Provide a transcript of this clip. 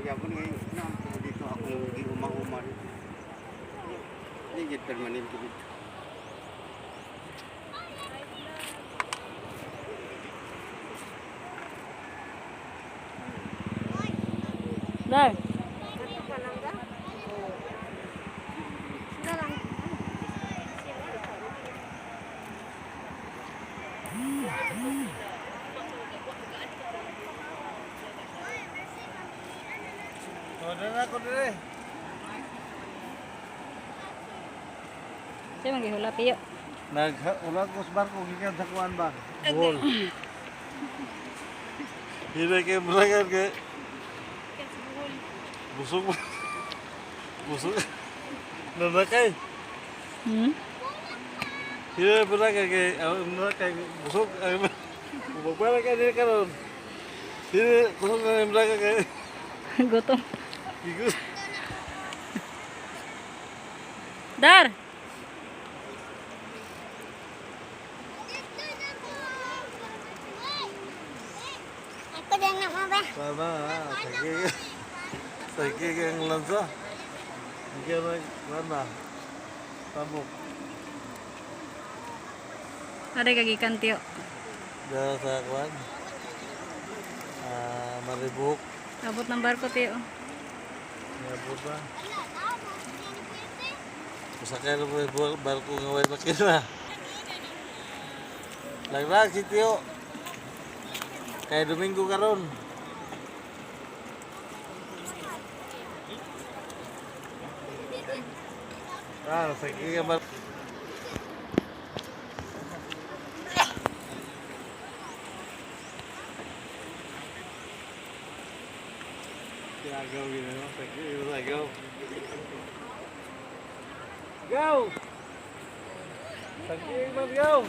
Yapon ngayon na dito ako di umang-umar. Hindi gid permanent dito. Dar. Ako dire. Saya maghihula piyo. Nag-ulag ko sa barko gikan sa kuan ba? Bol. Hira kay mulagan kay busog. Busog. Nanakay. Hira mulagan kay nanakay busog. Bubara ka dire karon. Hira busog na mulagan kay Gutom. Igus. Dar. Aku dah nak apa? Sana, sakit yang lansa. Mungkin mana? Tabuk. Ada kagikan tiyo. Dah sa kuan. Maribuk. Abot ng barko tiyo. Ngabot ba? Masakay na mo barko nga way makina. Laglag si Tio. Kaya Domingo karon. Sakit ka ba? Go, you know, like go. Go! Sakit, let's go!